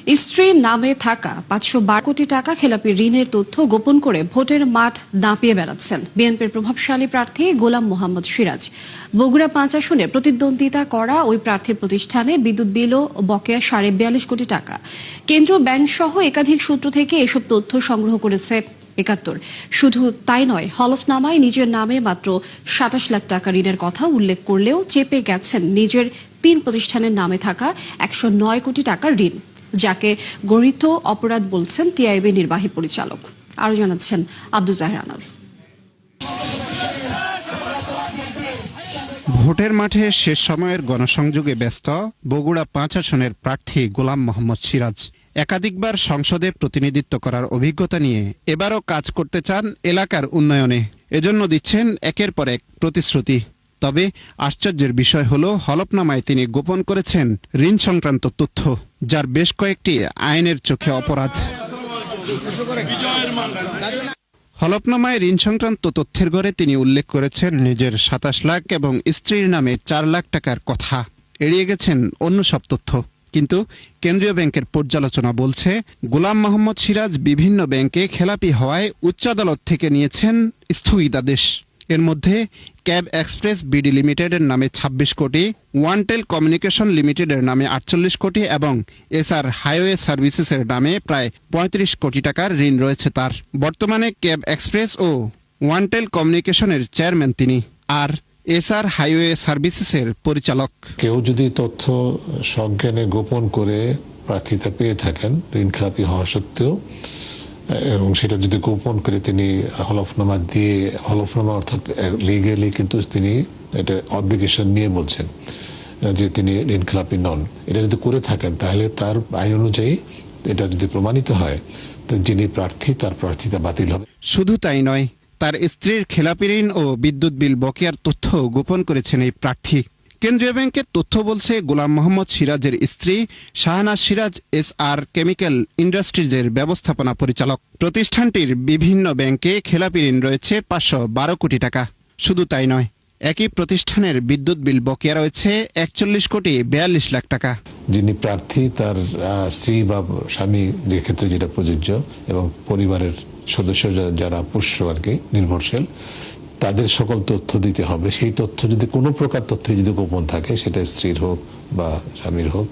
স্ত্রীর নামে থাকা 512 কোটি টাকা খেলাপি ঋণের তথ্য গোপন করে ভোটের মাঠ দাপিয়ে বেড়াচ্ছেন বিএনপির প্রভাবশালী প্রার্থী গোলাম মোহাম্মদ সিরাজ। বগুড়া 5 আসনে প্রতিদ্বন্দ্বিতা করা ওই প্রার্থীর প্রতিষ্ঠানে বিদ্যুৎ বিল ও বকেয়া 42.5 কোটি টাকা। কেন্দ্রীয় ব্যাংক সহ একাধিক সূত্র থেকে এসব তথ্য সংগ্রহ করেছে 71। শুধু তাই নয়, হলফনামায় নিজের নামে মাত্র 27 লাখ টাকা ঋণের কথা উল্লেখ করলেও চেপে গেছেন নিজের 3 প্রতিষ্ঠানের নামে থাকা 109 কোটি টাকার ঋণ, যাকে গরিত অপরাধ বলছেন টিআইবি নির্বাহী পরিচালক। আরো জানাচ্ছেন আব্দুল জাহির আনাস। ভোটের মাঠে শেষ সময়ের গণসংযোগে ব্যস্ত বগুড়া 5 আসনের প্রার্থী গোলাম মোহাম্মদ সিরাজ। একাধিকবার সংসদে প্রতিনিধিত্ব করার অভিজ্ঞতা নিয়ে এবারও কাজ করতে চান এলাকার উন্নয়নে। এজন্য দিচ্ছেন একের পর এক প্রতিশ্রুতি। তবে আশ্চর্যের বিষয় হলো, হলফনামায় তিনি গোপন করেছেন ঋণ সংক্রান্ত তথ্য, যার বেশ কয়েকটি আইনের চোখে অপরাধ। হলফনামায় ঋণ সংক্রান্ত তথ্যের ঘরে তিনি উল্লেখ করেছেন নিজের 27 লাখ এবং স্ত্রীর নামে 4 লাখ টাকার কথা। এড়িয়ে গেছেন অন্য সব তথ্য। কিন্তু কেন্দ্রীয় ব্যাংকের পর্যালোচনা বলছে, গোলাম মোহাম্মদ সিরাজ বিভিন্ন ব্যাংকে খেলাপি হওয়ায় উচ্চ আদালত থেকে নিয়েছেন স্থগিতাদেশ। এর মধ্যে ক্যাব এক্সপ্রেস বিডি লিমিটেডের নামে 26 কোটি, ওয়ানটেল কমিউনিকেশন লিমিটেডের নামে 48 কোটি এবং এসআর হাইওয়ে সার্ভিসেসের নামে প্রায় 35 কোটি টাকার ঋণ রয়েছে তার। বর্তমানে ক্যাব এক্সপ্রেস ও ওয়ানটেল কমিউনিকেশনের চেয়ারম্যান তিনি, আর এসআর হাইওয়ে সার্ভিসেসের পরিচালক। কেউ যদি তথ্য সজ্ঞানে গোপন করে প্রার্থিতা পেয়ে থাকেন ঋণ খেলাপি হওয়া সত্ত্বেও, এবং সেটা যদি গোপন করে তিনি হলফনামা দিয়ে, হলফনামা অর্থাৎ লিগ্যালি কিন্তু তিনি এটা অব্লিগেশন নিয়ে বলছেন যে তিনি ঋণ খেলাপি নন, এটা যদি করে থাকেন তাহলে তার আইন অনুযায়ী এটা যদি প্রমাণিত হয় তো যিনি প্রার্থী তার প্রার্থিতা বাতিল হবে। শুধু তাই নয়, তার স্ত্রীর খেলাপি ঋণ ও বিদ্যুৎ বিল বকেয়ার তথ্য গোপন করেছেন এই প্রার্থী। কেন্দ্রীয় ব্যাংকের তথ্য বলছে, গোলাম মোহাম্মদ সিরাজের স্ত্রী শাহনাজ সিরাজ এসআর কেমিক্যাল ইন্ডাস্ট্রিজের ব্যবস্থাপনা পরিচালক। প্রতিষ্ঠানটির বিভিন্ন ব্যাংকে খেলাপি ঋণ রয়েছে 512 কোটি টাকা। শুধু তাই নয়, একই প্রতিষ্ঠানের বিদ্যুৎ বিল বকেয়া রয়েছে 41 কোটি 42 লাখ টাকা। যিনি প্রার্থী তার স্ত্রী বা স্বামী, যে ক্ষেত্রে যেটা প্রযোজ্য, এবং পরিবারের সদস্য যারা পোষ্য আর কি নির্ভরশীল, তাদের সকল তথ্য দিতে হবে। সেই তথ্য যদি কোনো প্রকার তথ্য যদি গোপন থাকে, সেটা স্ত্রীর হোক বা স্বামীর হোক,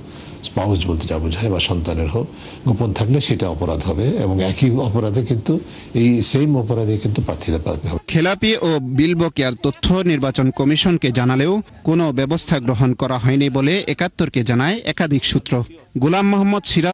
স্পাউস বলতে যা বোঝায়, বা সন্তানের হোক, গোপন থাকলে সেটা অপরাধ হবে এবং একই অপরাধে কিন্তু এই সেম অপরাধে কিন্তু প্রার্থিতা পাওয়া হবে। খেলাপি ও বিল বকেয়ার তথ্য নির্বাচন কমিশনকে জানালেও কোনো ব্যবস্থা গ্রহণ করা হয়নি বলে 71কে জানায় একাধিক সূত্র। গোলাম মোহাম্মদ সিরাজ